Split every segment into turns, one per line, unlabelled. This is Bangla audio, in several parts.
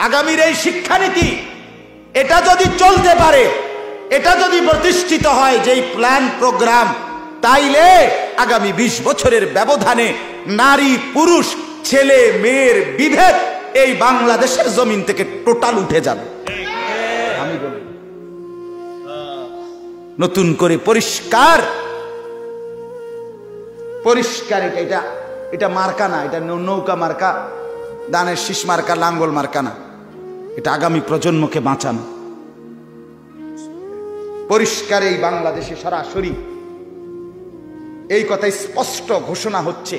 আগামীর এই শিক্ষানীতি এটা যদি চলতে পারে, এটা যদি প্রতিষ্ঠিত হয় যেই প্ল্যান প্রোগ্রাম, তাইলে আগামী 20 বছরের ব্যবধানে নারী পুরুষ ছেলে মেয়ের বিভেদ এই বাংলাদেশের জমিন থেকে টোটাল উঠে যাবে। আমি বলি নতুন করে পরিষ্কার পরিষ্কার এটা এটা মার্কা না, এটা নৌকা মার্কা, দানের শীষ মার্কা, লাঙ্গল মার্কা না, এটা আগামী প্রজন্মকে বাঁচানো। পরিষ্কার এই বাংলাদেশে সরাসরি এই কথা স্পষ্ট ঘোষণা হচ্ছে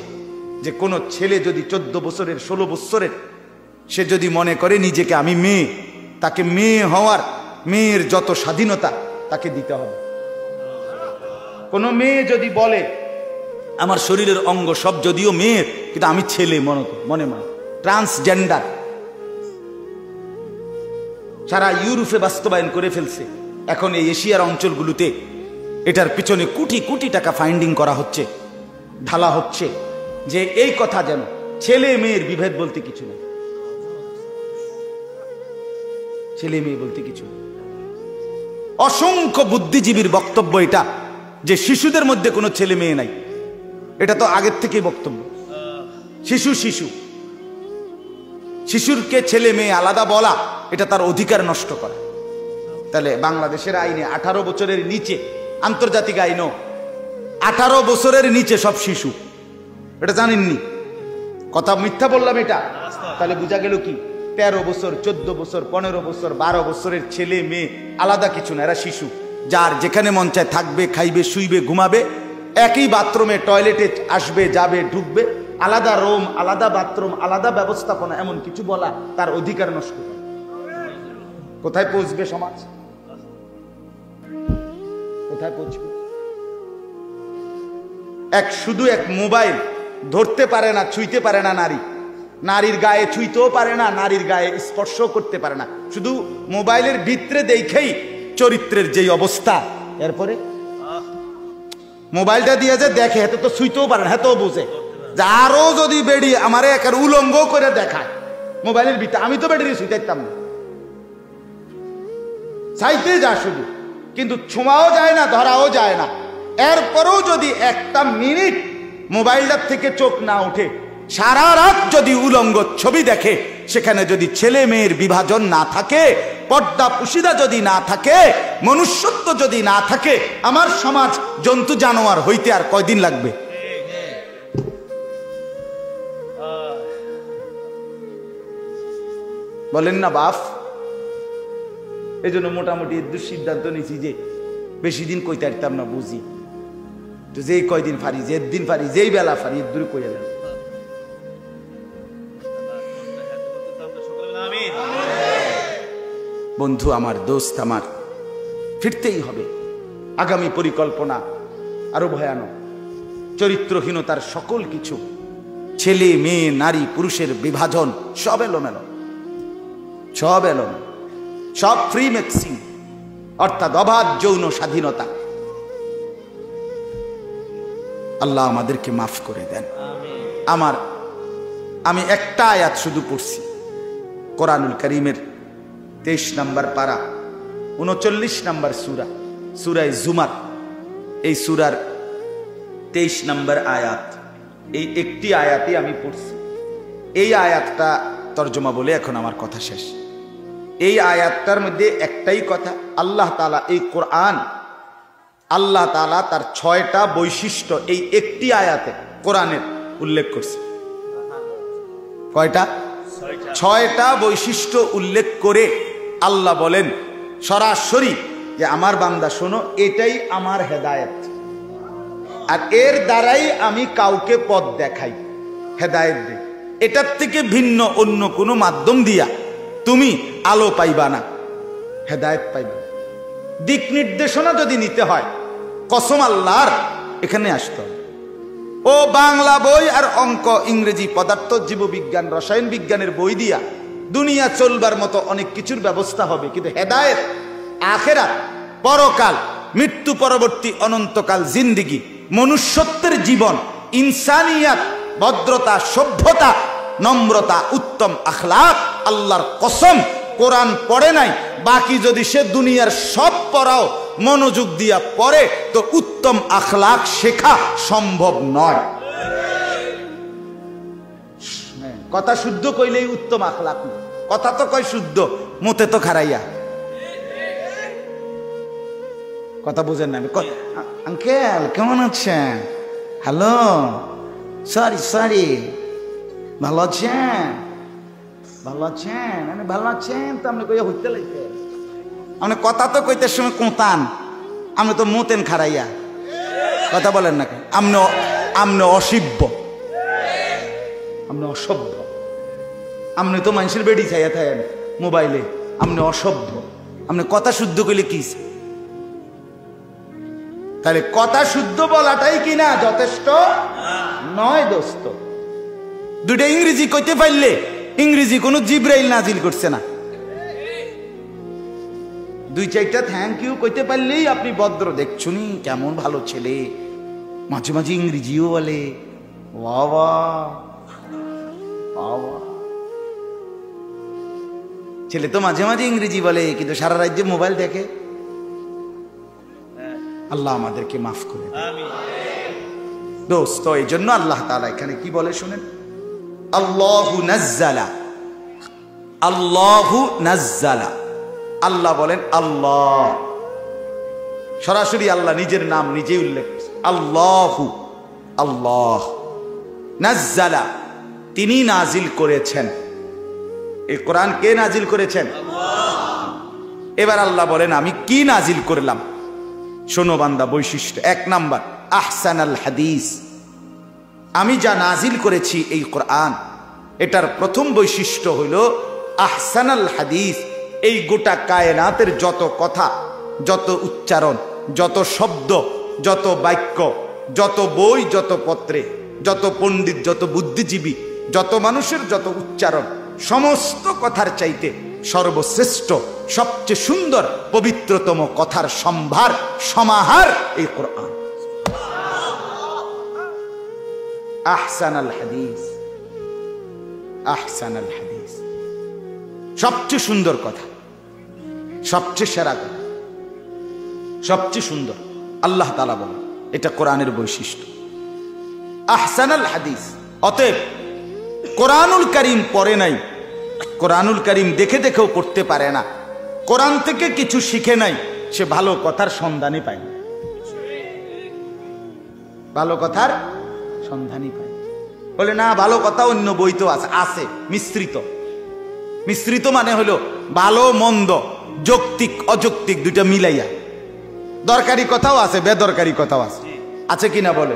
যে কোন ছেলে যদি 14 বছরের 16 বছরের সে যদি মনে করে নিজেকে আমি মেয়ে, তাকে মেয়ে হওয়ার মেয়ের যত স্বাধীনতা তাকে দিতে হবে। কোন মেয়ে যদি বলে আমার শরীরের অঙ্গ সব যদিও মেয়ের কিন্তু আমি ছেলে মনে মনে ট্রান্সজেন্ডার সারা ইউরোপে বাস্তবায়ন করে ফেলছে। এখন এই এশিয়ার অঞ্চলগুলোতে এটার পিছনে কোটি কোটি টাকা ফাইন্ডিং করা হচ্ছে, ঢালা হচ্ছে যে এই কথা যেন ছেলে মেয়ের বিভেদ বলতে কিছু নেই, ছেলে মেয়ে বলতে কিছু নেই। অসংখ্য বুদ্ধিজীবীর বক্তব্য এটা যে শিশুদের মধ্যে কোনো ছেলে মেয়ে নাই, এটা তো আগের থেকেই বক্তব্য। শিশু শিশু শিশুরকে ছেলে মেয়ে আলাদা বলা এটা তার অধিকার নষ্ট করা। তাহলে বাংলাদেশের আইনে 18 বছরের নিচে, আন্তর্জাতিক আইনও 18 বছরের নিচে সব শিশু, এটা জানেননি? কথা মিথ্যা বললাম এটা? তাহলে বোঝা গেল কি 13 বছর 14 বছর 15 বছর 12 বছরের ছেলে মেয়ে আলাদা কিছু না, এরা শিশু। যার যেখানে মন চায় থাকবে, খাইবে, শুইবে, ঘুমাবে, একই বাথরুমে টয়লেটে আসবে, যাবে, ঢুকবে, আলাদা রুম, আলাদা বাথরুম, আলাদা ব্যবস্থাপনা, এমন কিছু বলা তার অধিকার নষ্ট করে। কোথায় পৌঁছবে সমাজ? কোথায় পৌঁছবে? শুধু এক মোবাইল ধরতে পারে না, ছুঁইতে পারে না নারী, নারীর গায়ে ছুঁইতেও পারে না, নারীর গায়ে স্পর্শ করতে পারে না, শুধু মোবাইলের ভিতরে দেখেই চরিত্রের যেই অবস্থা। এরপরে মোবাইলটা দিয়ে যে দেখে, হেতে তো ছুঁইতেও পারে না, হেতেও বুঝে যে আরো যদি বেড়ি আমারে একের উলঙ্গ করে দেখায় মোবাইলের ভিতরে, আমি তো বেড়ি ছুঁইতাম না, চাইতে যা শুধু, কিন্তু ছোঁয়াও যায় না, ধরাও যায় না। এরপরেও যদি একটা মিনিট মোবাইলটার থেকে চোখ না উঠে, সারা রাত যদি উলঙ্গ ছবি দেখে, সেখানে যদি ছেলে মেয়ের বিভাজন না থাকে, পর্দা পুশিদা যদি না থাকে, মনুষ্যত্ব যদি না থাকে, আমার সমাজ জন্তু জানোয়ার হইতে আর কয়দিন লাগবে? বলেন না বাপ? এই জন্য মোটামুটি দুঃসিদ্ধান্ত নিয়েছি যে বেশি দিন কইতে পারতাম না, বুঝি তো যেই কয়দিন ফারি, যে দিন ফারি, যেই বেলা ফারি, দূরে কই এলাম। বন্ধু আমার, দোস্ত আমার, ফিরতেই হবে। আগামী পরিকল্পনা আরো ভয়ানক, চরিত্রহীনতার সকল কিছু, ছেলে মেয়ে নারী পুরুষের বিভাজন, সব এলোমেলো, সব এলোমেলো, সব ফ্রি ম্যাক্সিং, অর্থাৎ অবাধ যৌন স্বাধীনতা। আল্লাহ আমাদেরকে মাফ করে দেন। আমি একটা আয়াত শুধু পড়ছি, কোরআনুল কারীমের 23 নম্বর পারা 39 নম্বর সূরা, সূরায়ে জুমার, এই সূরার 23 নম্বর আয়াত, এই একটি আয়াতই আমি পড়ছি। এই আয়াতটা তর্জমা বলে এখন আমার কথা শেষ। এই আয়াতটার মধ্যে একটাই কথা, আল্লাহ তাআলা এই কোরআন, আল্লাহ তাআলা তার 6টা বৈশিষ্ট্য এই একটি আয়াতে কোরআনের উল্লেখ করছে। কয়টা? 6টা বৈশিষ্ট্য উল্লেখ করে আল্লাহ বলেন সরাসরি যে আমার বান্দা শোনো, এটাই আমার হেদায়েত, আর এর দ্বারাই আমি কাউকে পথ দেখাই, হেদায়েত দেই। এটার থেকে ভিন্ন অন্য কোনো মাধ্যম দিয়া তুমি আলো পাইবা না, হেদায়েত পাইবা না। দিক নির্দেশনা যদি নিতে হয়, কসম আল্লাহর, এখানে আসতে হবে। ও বাংলা বই আর অঙ্ক, ইংরেজি, পদার্থ, জীববিজ্ঞান, রসায়ন বিজ্ঞানের বই দিয়া দুনিয়া চলবার মতো অনেক কিছুর ব্যবস্থা হবে, কিন্তু হেদায়েত, আখিরাত, পরকাল, মৃত্যু পরবর্তী অনন্তকাল জিন্দেগি, মনুষ্যত্বের জীবন, ইনসানিয়াত, ভদ্রতা, সভ্যতা, নম্রতা, উত্তম আখলাক। আল্লাহর কসম, কোরআন পড়ে নাই, বাকি যদি সে দুনিয়ার সব পড়াও মনোযোগ দিয়া পড়ে তো উত্তম আখলাক শেখা সম্ভব নয়। কথা শুদ্ধ কইলেই উত্তম আখলাক না, কথা তো কয় শুদ্ধ, মতে তো খারাইয়া। কথা বুঝেন না? আঙ্কেল কেমন আছেন? হ্যালো, সরি, ভালো আছেন? ভালো আছেন? ভালো আছেন তো আপনি কইয়া হইতে লাগবে, আপনি কথা তো কইতে সময় কোতান, আপনি তো মতেন খারাইয়া। কথা বলেন না, আপনি অসিব্য, আপনি অসভ্য, আপনি তো মানুষের বেড়ি চাইয়া থাকেন মোবাইলে, আপনি অসভ্য। আপনি কথা শুদ্ধ কইলে কি? তাহলে কথা শুদ্ধ বলাটাই কিনা যথেষ্ট নয় দোস্ত। দুইটা ইংরেজি কইতে পারলে, ইংরেজি কোনো জিব্রাইল নাজিল করছে না। দুই চারটা থ্যাংক ইউ কইতে পারলেই আপনি ভদ্র। দেখছুনি কেমন ভালো ছেলে, মাঝে মাঝে ইংরেজিও বলে। বাবা ছেলে তো মাঝে মাঝে ইংরেজি বলে, কিন্তু সারা রাজ্যে মোবাইল দেখে। আল্লাহ আমাদেরকে মাফ করে দোস্ত। এই জন্য আল্লাহ তাআলা এখানে কি বলে শুনেন, আল্লাহু নাজ্জালা, আল্লাহু নাজ্জালা। আল্লাহ বলেন আল্লাহ, সরাসরি আল্লাহ নিজের নাম নিজেই উল্লেখ করেছেন। আল্লাহু, আল্লাহ, নাজ্জালা, তিনি নাজিল করেছেন। এই কোরআন কে নাজিল করেছেন? এবার আল্লাহ বলেন আমি কি নাজিল করলাম। শোনো বান্দা, বৈশিষ্ট্য 1 নাম্বার, আহসানাল হাদিস। আমি যা নাজিল করেছি এই কোরআন, এটার প্রথম বৈশিষ্ট্য হইল আহসানাল হাদিস। এই গোটা কায়নাতের যত কথা, যত উচ্চারণ, যত শব্দ, যত বাক্য, যত বই, যত পত্রে, যত পণ্ডিত, যত বুদ্ধিজীবী, যত মানুষের যত উচ্চারণ, সমস্ত কথার চাইতে সর্বশ্রেষ্ঠ, সবচেয়ে সুন্দর, পবিত্রতম কথার সম্ভার, সমাহার এই কোরআন। আহসানাল হাদিস, আহসানাল হাদিস, সবচেয়ে সুন্দর কথা, সবচেয়ে সেরা কথা, সবচেয়ে সুন্দর। আল্লাহ তাআলা বলেন এটা কোরআনের বৈশিষ্ট্য, আহসানাল হাদিস। অতএব কোরআনুল কারীম পড়ে নাই, কোরআনুল কারীম দেখে দেখেও পড়তে পারে না, কোরআন থেকে কিছু শিখে নাই, সে ভালো কথার সন্ধানই পায় না, ভালো কথার সন্ধানই পায়। বলে না, ভালো কথা অন্য বই তো আছে, আছে মিশ্রিত। মিশ্রিত মানে হলো ভালো মন্দ, যৌক্তিক অযৌক্তিক দুইটা মিলাইয়া। দরকারি কথাও আছে, বেদরকারি কথাও আছে, আছে কিনা বলে?